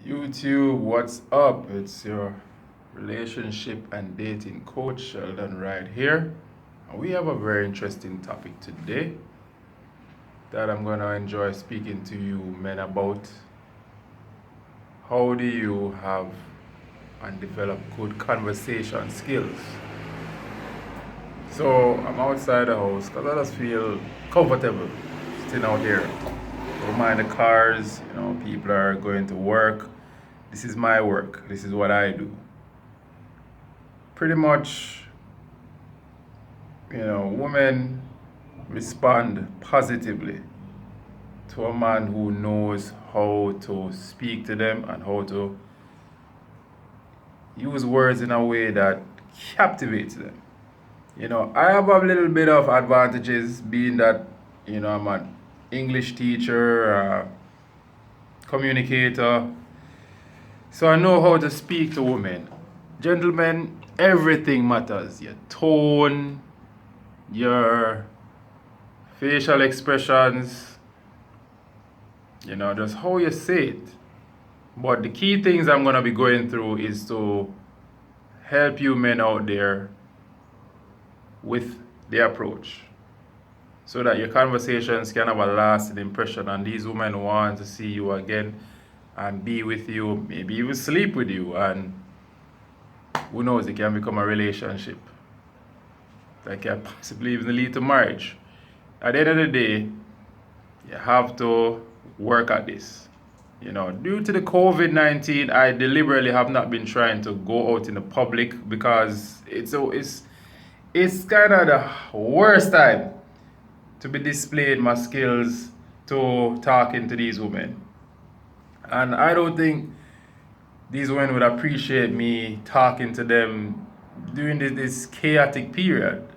YouTube, what's up? It's your relationship and dating coach, Sheldon, right here. And we have a very interesting topic today that I'm going to enjoy speaking to you men about. How do you have and develop good conversation skills? So I'm outside the house because I just feel comfortable sitting out here. Don't mind the cars, people are going to work. This is my work. This is what I do. Pretty much, women respond positively to a man who knows how to speak to them and how to use words in a way that captivates them. I have a little bit of advantages being that, I'm an English teacher, communicator. So I know how to speak to women. Gentlemen, everything matters. Your tone, your facial expressions, just how you say it. But the key things I'm going to be going through is to help you men out there with the approach so that your conversations can have a lasting impression and these women want to see you again and be with you, maybe even sleep with you, and who knows, it can become a relationship that can possibly even lead to marriage. At the end of the day, you have to work at this. Due to the COVID-19, I deliberately have not been trying to go out in the public because it's kind of the worst time to be displaying my skills to talking to these women. And I don't think these women would appreciate me talking to them during this chaotic period.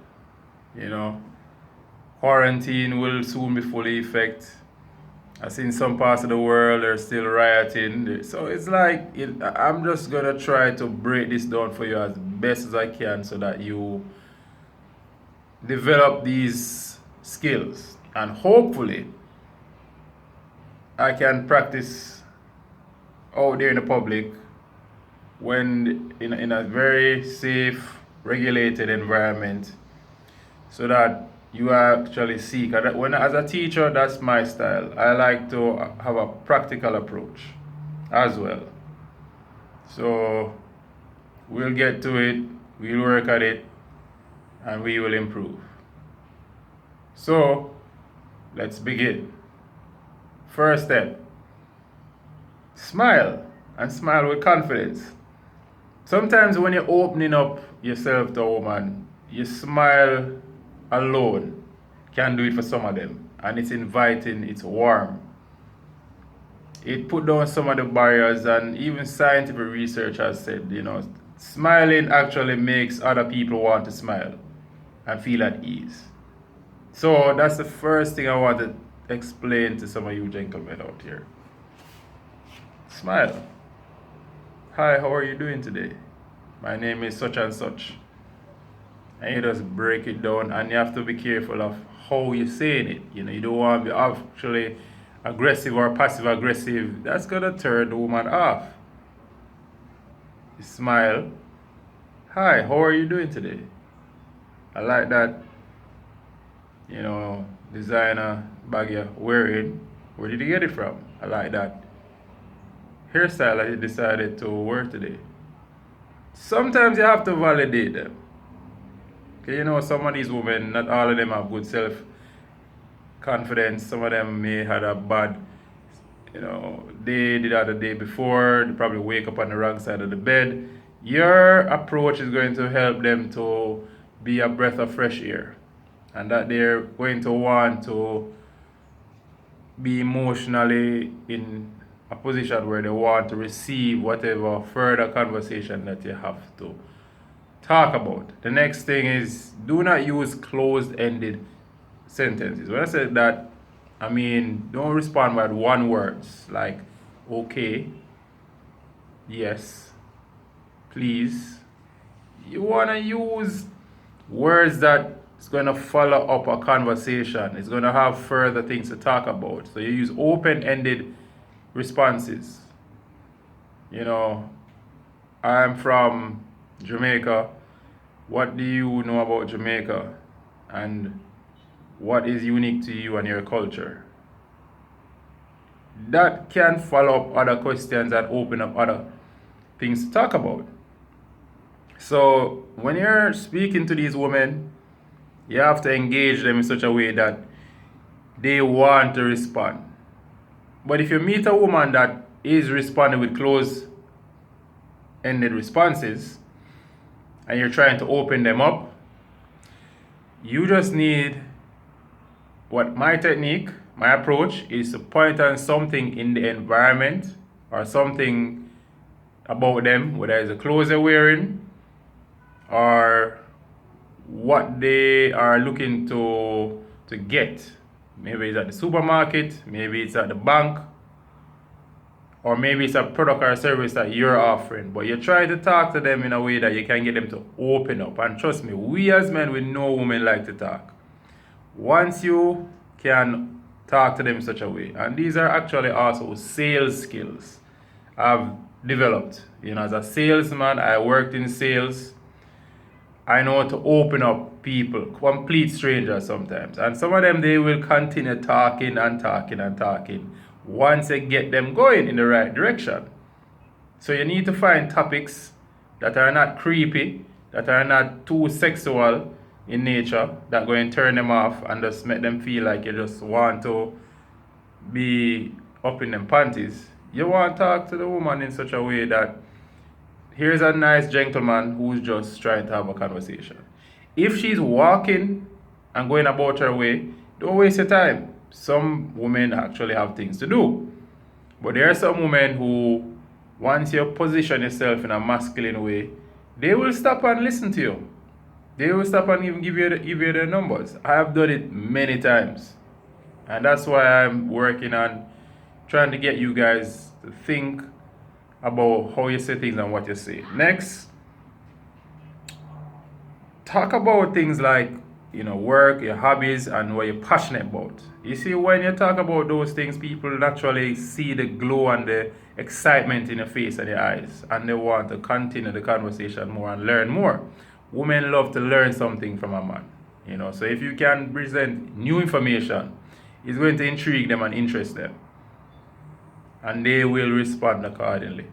Quarantine will soon be fully effect. I see in some parts of the world they're still rioting. So it's like, I'm just going to try to break this down for you as best as I can so that you develop these skills. And hopefully, I can practice out there in the public when in a very safe, regulated environment so that you actually seek. As a teacher, that's my style. I like to have a practical approach as well. So we'll get to it, we'll work at it, and we will improve. So let's begin. First step, smile, and smile with confidence. Sometimes when you're opening up yourself to a woman, you smile alone can do it for some of them, and it's inviting, it's warm. It put down some of the barriers, and even scientific research has said, smiling actually makes other people want to smile and feel at ease. So that's the first thing I want to explain to some of you gentlemen out here. Smile. Hi, how are you doing today? My name is such and such. And you just break it down, and you have to be careful of how you're saying it. You don't want to be actually aggressive or passive aggressive. That's gonna turn the woman off. You smile. Hi, how are you doing today? I like that, designer bag you're wearing. Where did you get it from? I like that hairstyle that you decided to wear today. Sometimes you have to validate them. Some of these women, not all of them have good self-confidence. Some of them may have a bad, day the other day before. They probably wake up on the wrong side of the bed. Your approach is going to help them to be a breath of fresh air. And that they're going to want to be emotionally in a position where they want to receive whatever further conversation that you have to talk about. The next thing is, do not use closed-ended sentences. When I say that, I mean don't respond with one words like okay, yes, please. You want to use words that is going to follow up a conversation. It's going to have further things to talk about. So you use open-ended responses. You know, I'm from Jamaica. What do you know about Jamaica? And what is unique to you and your culture? That can follow up other questions and open up other things to talk about. So when you're speaking to these women, you have to engage them in such a way that they want to respond. But if you meet a woman that is responding with close-ended responses and you're trying to open them up, you just need what my technique, my approach is to point on something in the environment or something about them, whether it's the clothes they're wearing or what they are looking to get. Maybe it's at the supermarket, maybe it's at the bank, or maybe it's a product or a service that you're offering. But you try to talk to them in a way that you can get them to open up. And trust me, we as men, we know women like to talk. Once you can talk to them in such a way, and these are actually also sales skills I've developed. You know, as a salesman, I worked in sales. I know how to open up people, complete strangers sometimes. And some of them, they will continue talking and talking and talking once they get them going in the right direction. So you need to find topics that are not creepy, that are not too sexual in nature, that go and turn them off and just make them feel like you just want to be up in them panties. You want to talk to the woman in such a way that here's a nice gentleman who's just trying to have a conversation. If she's walking and going about her way, don't waste your time. Some women actually have things to do. But there are some women who, once you position yourself in a masculine way, they will stop and listen to you. They will stop and even give you their numbers. I have done it many times. And that's why I'm working on trying to get you guys to think about how you say things and what you say. Next, talk about things like, you know, work, your hobbies, and what you're passionate about. You see, when you talk about those things, people naturally see the glow and the excitement in your face and your eyes, and they want to continue the conversation more and learn more. Women love to learn something from a man, you know. So if you can present new information, it's going to intrigue them and interest them, and they will respond accordingly.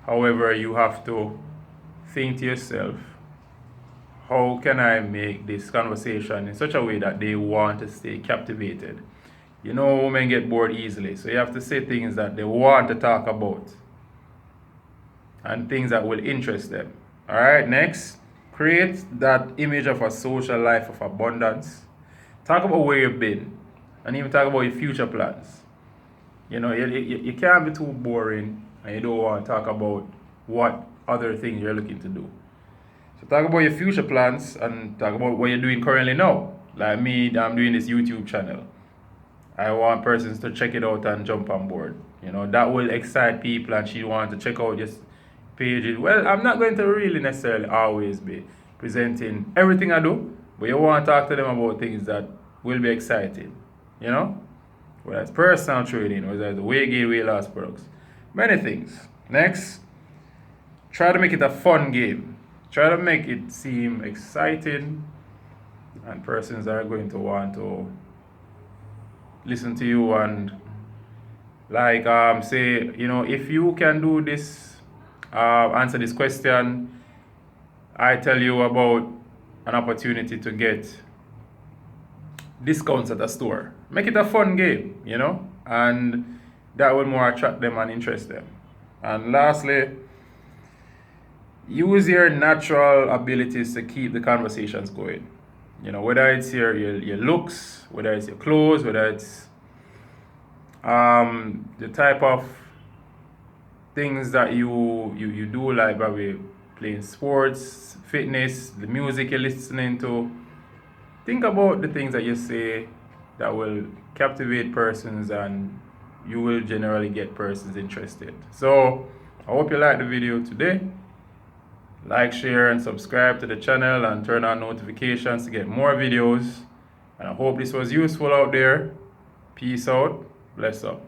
However, you have to think to yourself, how can I make this conversation in such a way that they want to stay captivated? You know, women get bored easily, so you have to say things that they want to talk about and things that will interest them. All right, next, create that image of a social life of abundance. Talk about where you've been and even talk about your future plans. You know, you can't be too boring and you don't want to talk about what other things you're looking to do. So talk about your future plans and talk about what you're doing currently now. Like me, I'm doing this YouTube channel. I want persons to check it out and jump on board. You know, that will excite people and she want to check out this page. Well, I'm not going to really necessarily always be presenting everything I do, but you want to talk to them about things that will be exciting. You know? Whether it's personal trading, whether it's weight gain, weight loss products. Many things. Next, try to make it a fun game. Try to make it seem exciting, and persons are going to want to listen to you and like say, you know, if you can do this, answer this question, I tell you about an opportunity to get discounts at a store. Make it a fun game, you know, and that will more attract them and interest them. And lastly, use your natural abilities to keep the conversations going. You know, whether it's your looks, whether it's your clothes, whether it's the type of things that you do, like probably playing sports, fitness, the music you're listening to. Think about the things that you say that will captivate persons and you will generally get persons interested. So I hope you liked the video today. Like, share, and subscribe to the channel and turn on notifications to get more videos. And I hope this was useful out there. Peace out. Bless up.